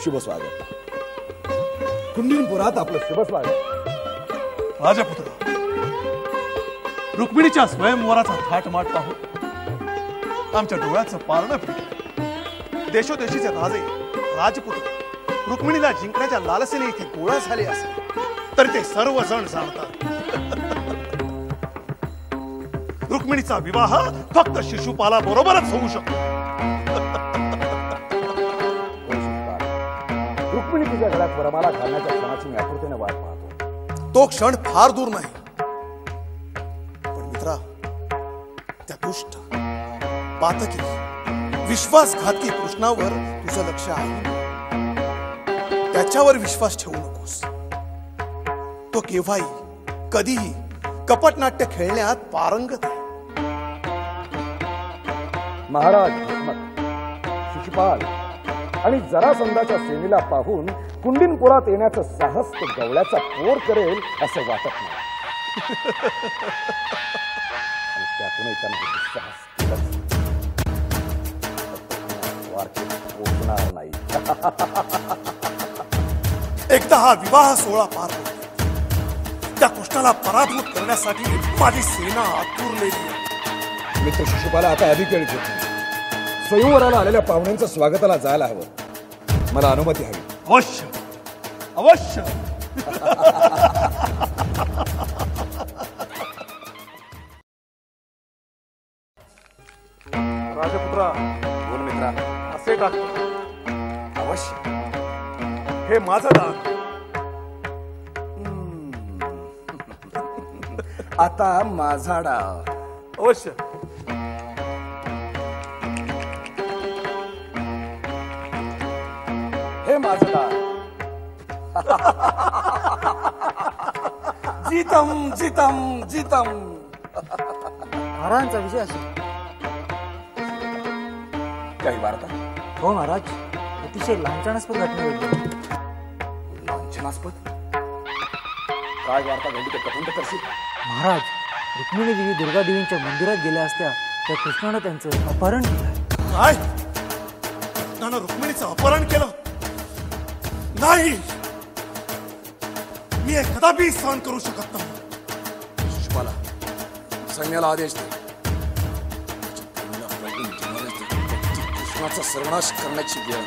शुभ स्वागत. कुंडीनपुरात आपलं शुभ स्वागत. राजपुत्र, रुक्मिणीच्या स्वयंवराचा थाटमाट पाहून आमच्या डोळ्याचं पारणं फिरलं. देशोदेशीचे राजे राजपुत्र रुक्मिणीला जिंकण्याच्या लालसेने इथे गोळा झाले असेल तर ते सर्वजण जाणतात. रुक्मिणीचा विवाह फक्त शिशुपाला बरोबरच होऊ शकतो. रुक्मिणी तुझ्या घरात वरमाला घालण्याच्या क्षणाची मी आतुरतेने वाट पाहतो. तो क्षण फार दूर नाही. पण मित्रा, त्या दुष्ट पातकी विश्वासघातकी कृष्णावर तुझं लक्ष आहे. त्याच्यावर विश्वास ठेवू नकोस. तो केव्हाही कधीही कपटनाट्य खेळण्यात पारंगत आहे. महाराज शिशुपाल आणि जरासंधाच्या सेनेला पाहून कुंडीनपुरात येण्याचं साहस तो गवळ्याचा पोर करेल असं वाटत नाही. आणि त्यातूनही त्यांना साहस पोचणार नाही. एकदा हा विवाह सोहळा पार पडला, त्या कृष्णाला पराभूत करण्यासाठी माझी सेना आतुरलेली आहे. मित्र शिशुपाला आता अधिक वेळ घेत नाही. स्वयंवराला आलेल्या पाहुण्यांचं स्वागताला जायला हवं. मला अनुमती हवी. अवश्य अवश्य. राजपुत्रा, बोल मित्रा. असे टाक. अवश्य. हे माझं दान. आता माझा डाव. अवश्य. हे माझं डाव. जितम जितम जितम. महाराजांचा विषय असेल. काही वार्ता? हो महाराज, अतिशय लांछनास्पद घटना घडली. लांछनास्पद? काय वार्ता घडली ते कथन करशील? महाराज, रुक्मिणी देवी दुर्गा देवींच्या मंदिरात गेल्या असत्या त्या कृष्णानं त्यांचं अपहरण केलं. काय? कृष्णानं रुक्मिणीचं अपहरण केलं? नाही, मी हे कदापि सहन करू शकत नाही. शिशुपाला, सैन्याला आदेश दे. कृष्णाचा सर्वनाश करण्याची वेळ आली.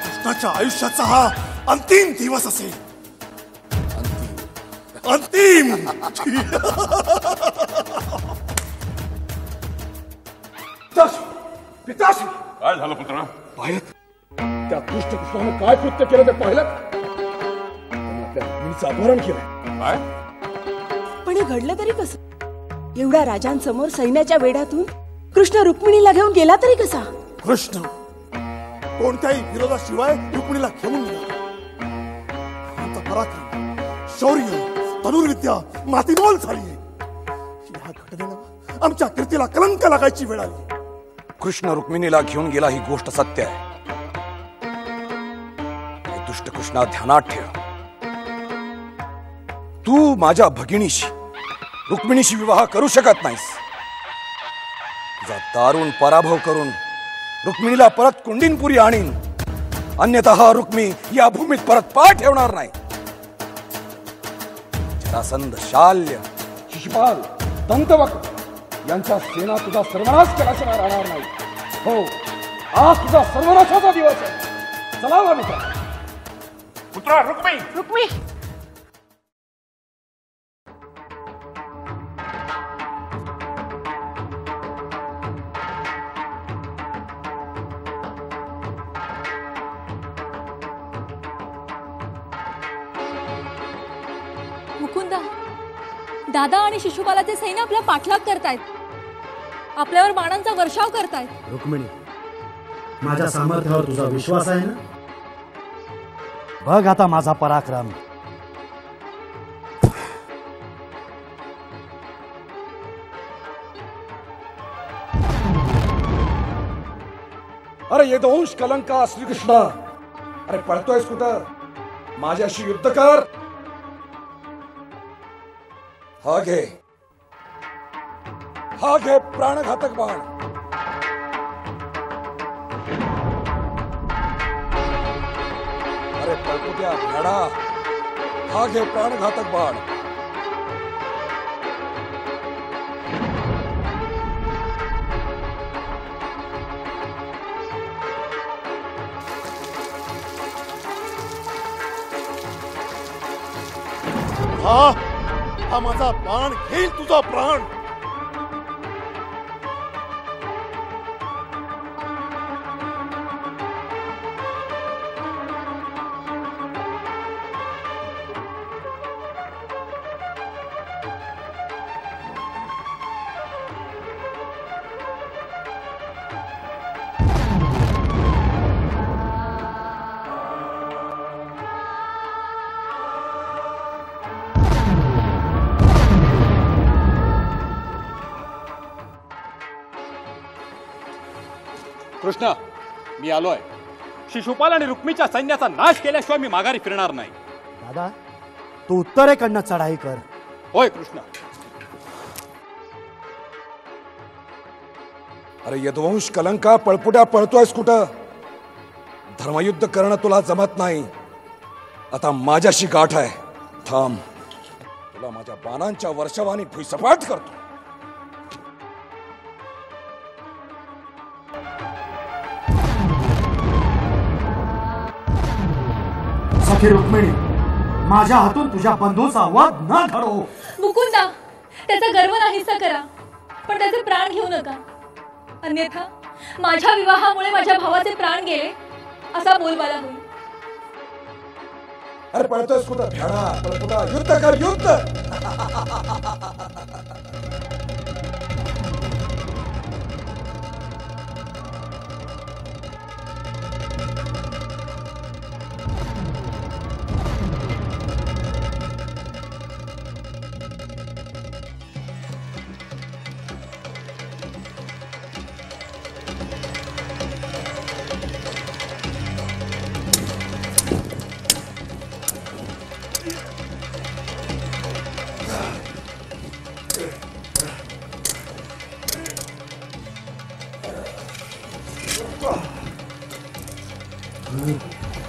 कृष्णाच्या आयुष्याचा हा अंतिम दिवस असेल. अंतिम. पिताश्री, काय झालं पुत्र? पाहिलं त्या दुष्ट कृष्णानं काय कृत्य केलं ते पाहिलं? आपल्या रुक्मिणीचं अपहरण केलं. काय? पण हे घडलं तरी कसं? एवढ्या राजांसमोर सैन्याच्या वेढ्यातून कृष्ण रुक्मिणीला घेऊन गेला तरी कसा? कृष्ण कोणत्याही विरोधाशिवाय रुक्मिणीला घेऊन गेला. आमचा पराक्रम, शौर्य, धनुर्विद्या मातीमोल झाली. या घटनेनं आमच्या कीर्तीला कलंक लागायची वेळ आली. कृष्ण रुक्मिणीला घेऊन गेला ही गोष्ट सत्य आहे. दुष्ट कृष्णा ध्यानात ठेव. तू माझ्या भगिनीशी रुक्मिणीशी विवाह करू शकत नाहीस. तुझा दारुण पराभव करून रुक्मिणीला परत कुंडीनपुरी आणीन. अन्यथा रुक्मी या भूमीत परत पाय ठेवणार नाही. जरासंध, शाल्य, शिशुपाल, दंतवक्र यांच्या सेना तुझा सर्वनाश केल्याशिवाय राहणार नाही. हो, आज तुझा सर्वनाशाचा दिवस आहे. चला मित्र. पुत्रा, रुक्मी. रुक्मी, मुकुंदा, दादा आणि शिशुपालाचे सैन्य आपला पाठलाग करतायत. आपल्यावर बाणांचा वर्षाव करतायत. रुक्मिणी, माझ्या सामर्थ्यावर तुझा विश्वास आहे ना? बघ आता माझा पराक्रम. अरे ये दोष कलंका श्रीकृष्ण. अरे पळतोयस कुठं? माझ्याशी युद्ध कर. हा घे प्राणघातक बाण. पळपुट्या भेडा, हा घे प्राणघातक बाण. हा माझा बाण घेईल तुझा प्राण. कृष्ण, मी आलोय. शिशुपाल आणि रुक्मीच्या सैन्याचा नाश केल्याशिवाय मी माघारी फिरणार नाही. दादा, तू उत्तरेकडनं चढाई कर. होय कृष्ण. अरे यदुवंश कलंका, पळपुट्या पळतोयस कुठं? धर्मयुद्ध करणं तुला जमत नाही. आता माझ्याशी गाठ आहे. थांब, तुला माझ्या बाणांच्या वर्षावानी भुईसपाट करतो. सखी रुक्मिणी, माझ्या हातून तुझ्या बंधूचा वध न घडो. मुकुंदा, त्याचा गर्व नाहीसा करा, पण त्याचे प्राण घेऊ नका. अन्यथा माझ्या विवाहामुळे माझ्या भावाचे प्राण गेले असा बोलबाला होईल. अरे पळतोयस कुठं भेडा, पळपुटा, युद्ध कर, युद्ध.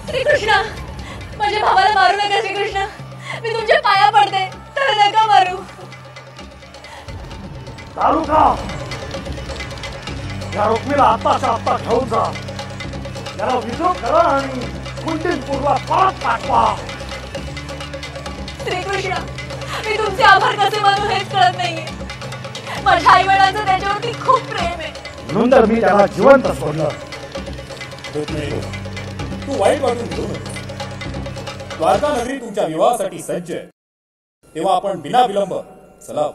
श्रीकृष्ण, माझ्या भावाला मारू नका. श्रीकृष्ण, मी तुमच्या पाया पडते, तर नका मारू. तालुका, या रुक्मीला आत्ताच्या आत्ता घेऊन जा. याला विद्रोह करा आणि कुंडीनपूरला परत पाठवा. श्रीकृष्ण, मी तुमचे आभार कसे मानू हेच कळत नाहीये. माझ्या आई वडिलांचं त्याच्यावरती खूप प्रेम आहे, म्हणून तर मी त्याला जिवंत सोडलं. तू वाईट वाटून घेऊ नका. द्वारका नगरी तुमच्या विवाहासाठी सज्ज आहे. तेव्हा आपण बिना विलंब चला.